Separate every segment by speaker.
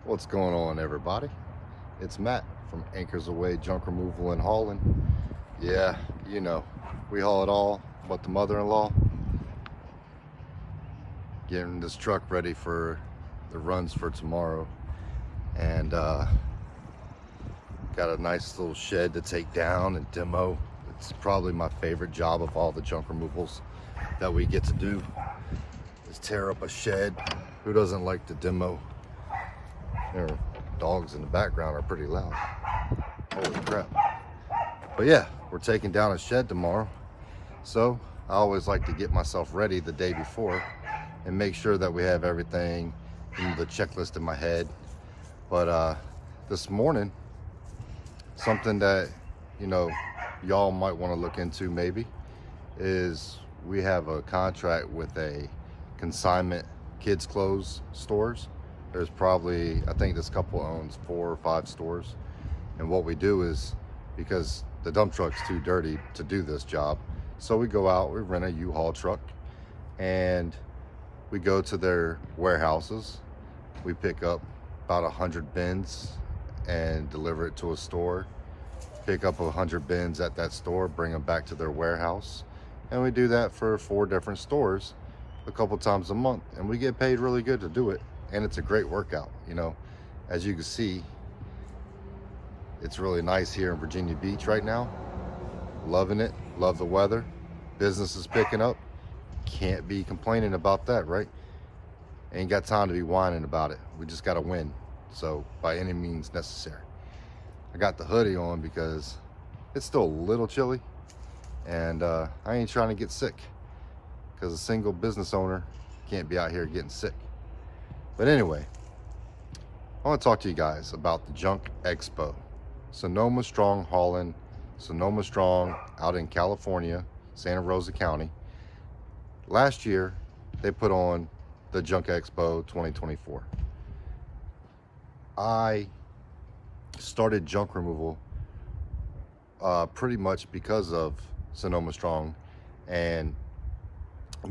Speaker 1: What's going on, everybody? It's Matt from Anchors Away Junk Removal and Hauling. Yeah, you know, we haul it all but the mother-in-law. Getting this truck ready for the runs for tomorrow. And got a nice little shed to take down and demo. It's probably my favorite job of all the junk removals that we get to do, is tear up a shed. Who doesn't like to demo? Their dogs in the background are pretty loud. Holy crap. But yeah, we're taking down a shed tomorrow. So I always like to get myself ready the day before and make sure that we have everything in the checklist in my head. But this morning, something that, y'all might want to look into maybe is we have a contract with a consignment kids clothes stores. There's probably, I think this couple owns 4 or 5 stores. And what we do is, because the dump truck's too dirty to do this job, so we go out, we rent a U-Haul truck, and we go to their warehouses. We pick up about 100 bins and deliver it to a store. Pick up 100 bins at that store, bring them back to their warehouse. And we do that for 4 different stores a couple times a month. And we get paid really good to do it. And it's a great workout. As you can see, it's really nice here in Virginia Beach right now. Loving it, love the weather. Business is picking up. Can't be complaining about that, right? Ain't got time to be whining about it. We just gotta win. So by any means necessary. I got the hoodie on because it's still a little chilly, and I ain't trying to get sick, because a single business owner can't be out here getting sick. But anyway, I want to talk to you guys about the Junk Expo. Sonoma Strong Hauling, Sonoma Strong out in California, Santa Rosa County. Last year, they put on the Junk Expo 2024. I started junk removal pretty much because of Sonoma Strong and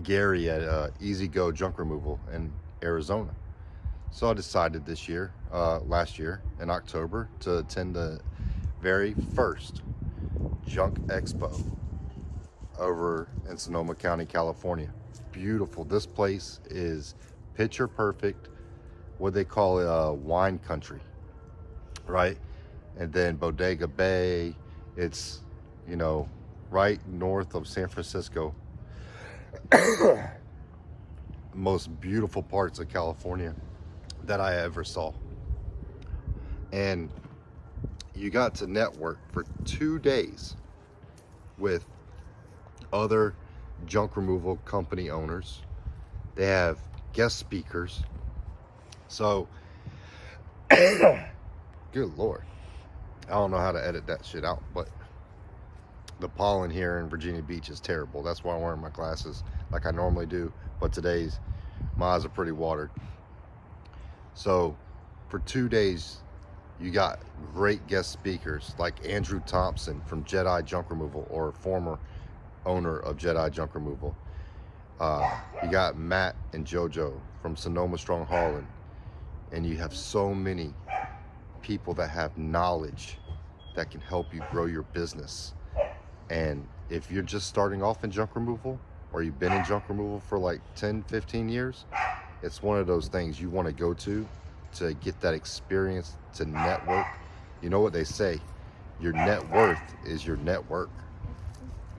Speaker 1: Gary at Easy Go Junk Removal in Arizona. So I decided last year in October, to attend the very first Junk Expo over in Sonoma County, California. Beautiful. This place is picture perfect. What they call it, wine country, right? And then Bodega Bay, it's, right north of San Francisco. Most beautiful parts of California that I ever saw. And you got to network for 2 days with other junk removal company owners. They have guest speakers. So, good Lord. I don't know how to edit that shit out, but the pollen here in Virginia Beach is terrible. That's why I'm wearing my glasses like I normally do. But today's, my eyes are pretty watered. So for 2 days, you got great guest speakers like Andrew Thompson from Jedi Junk Removal, or former owner of Jedi Junk Removal. You got Matt and JoJo from Sonoma Strong Hauling. And you have so many people that have knowledge that can help you grow your business. And if you're just starting off in junk removal, or you've been in junk removal for like 10, 15 years, it's one of those things you want to go to get that experience, to network. You know what they say, your net worth is your network.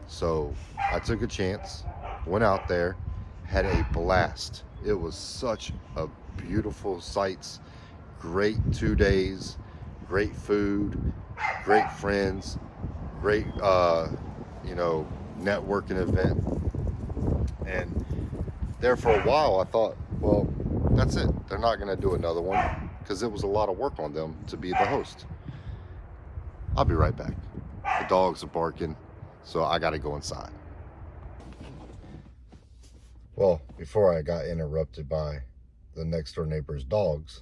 Speaker 1: So I took a chance, went out there, had a blast. It was such a beautiful sights, great 2 days, great food, great friends, great networking event. And there for a while I thought, well, that's it, they're not going to do another one, because it was a lot of work on them to be the host. I'll be right back. The dogs are barking, so I got to go inside. Well, before I got interrupted by the next door neighbor's dogs,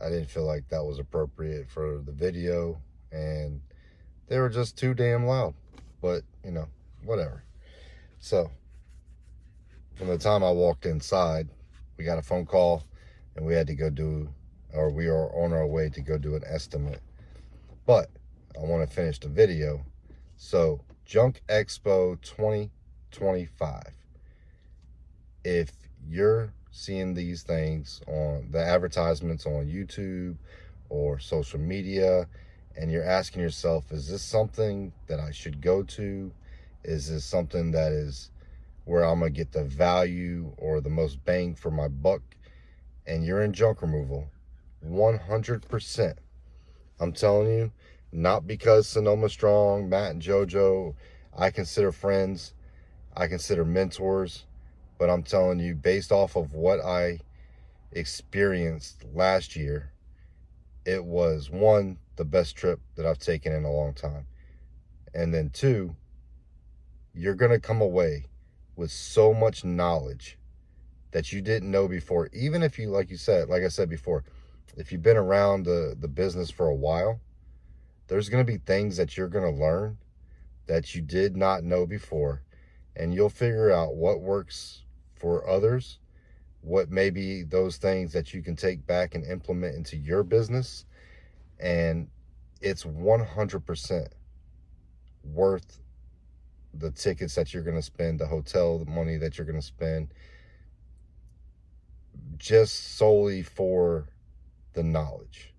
Speaker 1: I didn't feel like that was appropriate for the video, and they were just too damn loud. But, whatever. So, from the time I walked inside, we got a phone call, and we had to go do or we are on our way to go do an estimate. But I want to finish the video. So Junk Expo 2025. If you're seeing these things on the advertisements on YouTube or social media, and you're asking yourself, is this something that I should go to? Is this something that is where I'm going to get the value or the most bang for my buck? And you're in junk removal, 100%. I'm telling you, not because Sonoma Strong, Matt and JoJo, I consider friends, I consider mentors, but I'm telling you, based off of what I experienced last year, it was, one, the best trip that I've taken in a long time. And then two, you're going to come away with so much knowledge that you didn't know before. Even if you, like I said before, if you've been around the business for a while, there's going to be things that you're going to learn that you did not know before. And you'll figure out what works for others, what may be those things that you can take back and implement into your business. And it's 100% worth the tickets that you're going to spend, the hotel, the money that you're going to spend, just solely for the knowledge.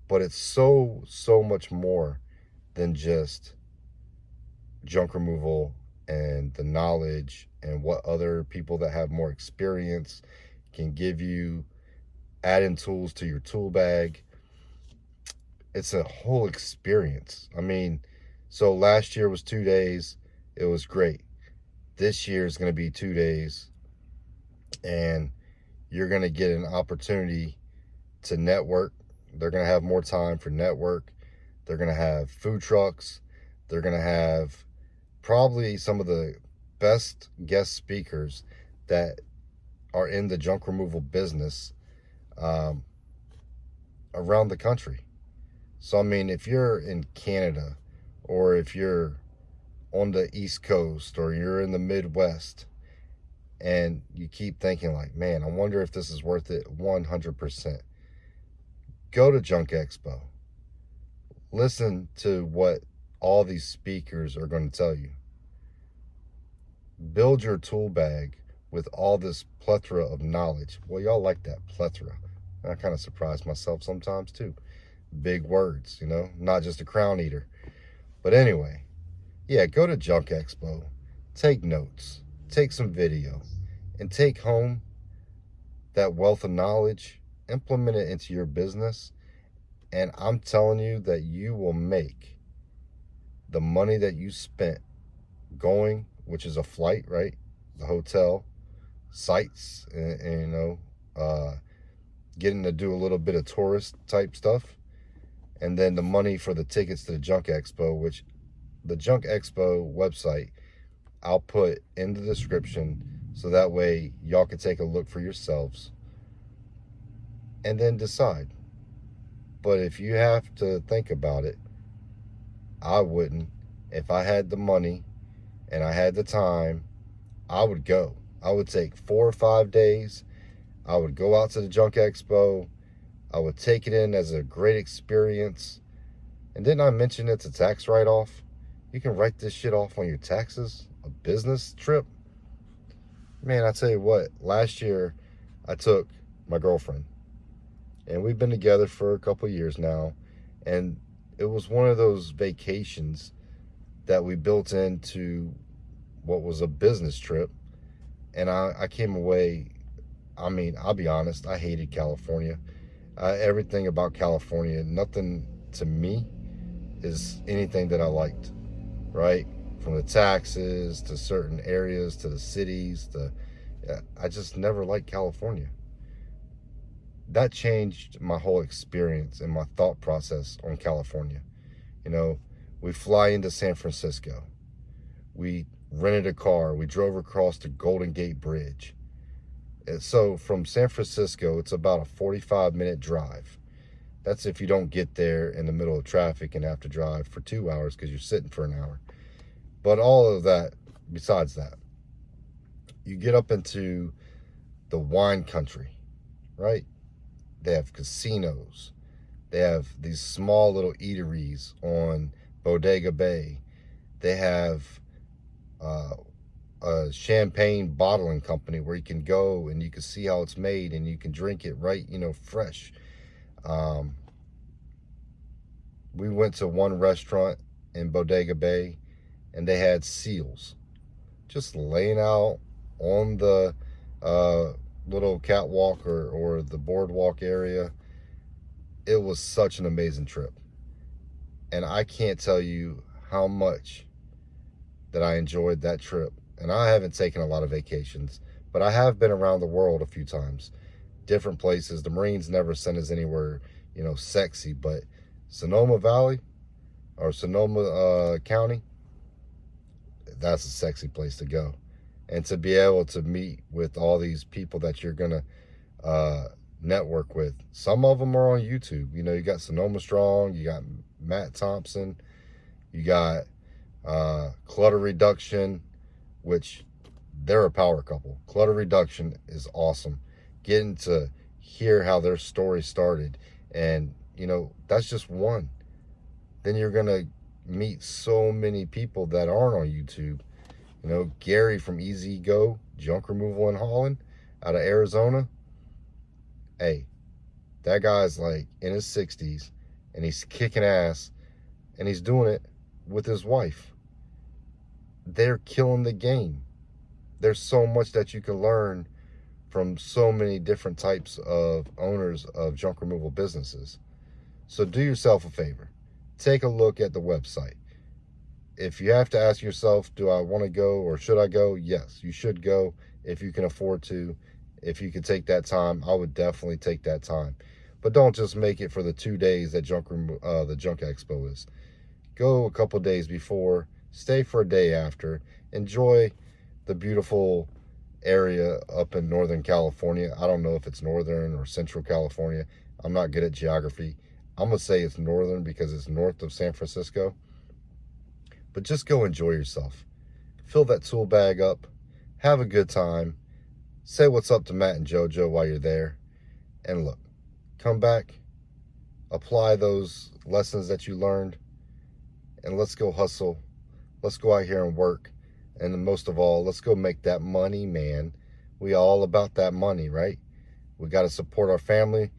Speaker 1: But it's so much more than just junk removal and the knowledge and what other people that have more experience can give you, adding tools to your tool bag. It's a whole experience. I mean, so last year was 2 days. It was great. This year is going to be 2 days, and you're going to get an opportunity to network. They're going to have more time for network. They're going to have food trucks. They're going to have probably some of the best guest speakers that are in the junk removal business around the country. So, I mean, if you're in Canada, or if you're on the East Coast, or you're in the Midwest, and you keep thinking like, man, I wonder if this is worth it, 100%. Go to Junk Expo. Listen to what all these speakers are going to tell you. Build your tool bag with all this plethora of knowledge. Well, y'all like that, plethora. I kind of surprise myself sometimes too. Big words, you know, not just a crown eater. But anyway, yeah, go to Junk Expo. Take notes. Take some video. And take home that wealth of knowledge. Implement it into your business. And I'm telling you that you will make the money that you spent going, which is a flight, right? The hotel, sites, and you know, getting to do a little bit of tourist type stuff. And then the money for the tickets to the Junk Expo, which the Junk Expo website, I'll put in the description, so that way y'all can take a look for yourselves and then decide. But if you have to think about it, I wouldn't. If I had the money and I had the time, I would go. I would take 4 or 5 days. I would go out to the Junk Expo. I would take it in as a great experience. And didn't I mention it's a tax write-off? You can write this shit off on your taxes. A business trip. Man, I tell you what, last year I took my girlfriend. And we've been together for a couple years now. And it was one of those vacations that we built into what was a business trip. And I came away, I mean, I'll be honest, I hated California. Everything about California, nothing to me is anything that I liked, right? From the taxes to certain areas to the cities, I just never liked California. That changed my whole experience and my thought process on California. You know, we fly into San Francisco. We rented a car. We drove across the Golden Gate Bridge. And so from San Francisco, it's about a 45-minute drive. That's if you don't get there in the middle of traffic and have to drive for 2 hours because you're sitting for an hour. But all of that, besides that, you get up into the wine country, right? They have casinos. They have these small little eateries on Bodega Bay. They have a champagne bottling company where you can go and you can see how it's made and you can drink it right, fresh. We went to one restaurant in Bodega Bay and they had seals just laying out on the little catwalk or the boardwalk area. It was such an amazing trip. And I can't tell you how much that I enjoyed that trip. And I haven't taken a lot of vacations, but I have been around the world a few times, different places. The Marines never sent us anywhere, sexy, but Sonoma Valley or Sonoma County, that's a sexy place to go. And to be able to meet with all these people that you're going to network with. Some of them are on YouTube. You got Sonoma Strong, you got Matt Thompson, you got Clutter Reduction, which they're a power couple. Clutter Reduction is awesome. Getting to hear how their story started. And, that's just one. Then you're going to meet so many people that aren't on YouTube. Gary from Easy Go, Junk Removal and Hauling out of Arizona. Hey, that guy's like in his 60s and he's kicking ass and he's doing it with his wife. They're killing the game. There's so much that you can learn from so many different types of owners of junk removal businesses. So do yourself a favor. Take a look at the website. If you have to ask yourself, do I want to go or should I go? Yes, you should go if you can afford to. If you could take that time, I would definitely take that time. But don't just make it for the 2 days that the Junk Expo is. Go a couple days before. Stay for a day after. Enjoy the beautiful area up in Northern California. I don't know if it's Northern or Central California. I'm not good at geography. I'm going to say it's Northern because it's north of San Francisco. But just go enjoy yourself. Fill that tool bag up. Have a good time. Say what's up to Matt and JoJo while you're there. And look, come back. Apply those lessons that you learned. And let's go hustle. Let's go out here and work. And then most of all, let's go make that money, man. We all about that money, right? We got to support our family.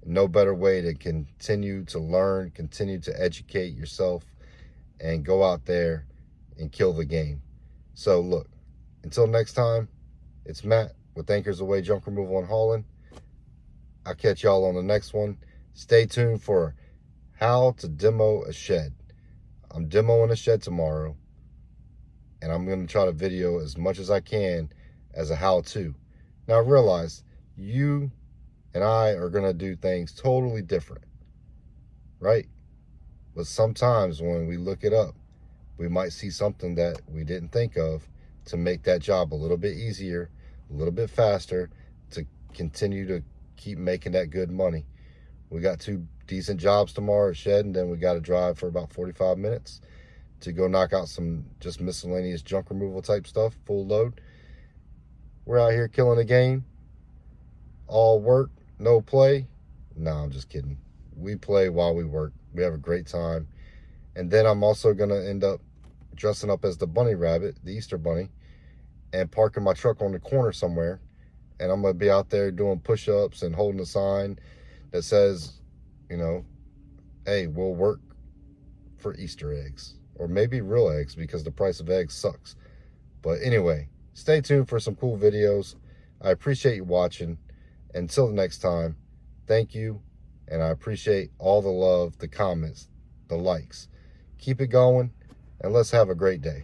Speaker 1: No better way to continue to learn, continue to educate yourself, and go out there and kill the game. So look, until next time, it's Matt with Anchors Away Junk Removal and Hauling. I'll catch y'all on the next one. Stay tuned for how to demo a shed. I'm demoing a shed tomorrow, and I'm going to try to video as much as I can as a how-to. Now realize, you and I are going to do things totally different, right? But sometimes when we look it up, we might see something that we didn't think of to make that job a little bit easier, a little bit faster, to continue to keep making that good money. We got 2 decent jobs tomorrow at shed, and then we got to drive for about 45 minutes to go knock out some just miscellaneous junk removal type stuff, full load. We're out here killing the game. All work, no play. No, I'm just kidding. We play while we work. We have a great time. And then I'm also going to end up dressing up as the bunny rabbit, the Easter bunny, and parking my truck on the corner somewhere. And I'm going to be out there doing push-ups and holding a sign that says, hey, we'll work for Easter eggs. Or maybe real eggs, because the price of eggs sucks. But anyway, stay tuned for some cool videos. I appreciate you watching. Until the next time, thank you. And I appreciate all the love, the comments, the likes. Keep it going, and let's have a great day.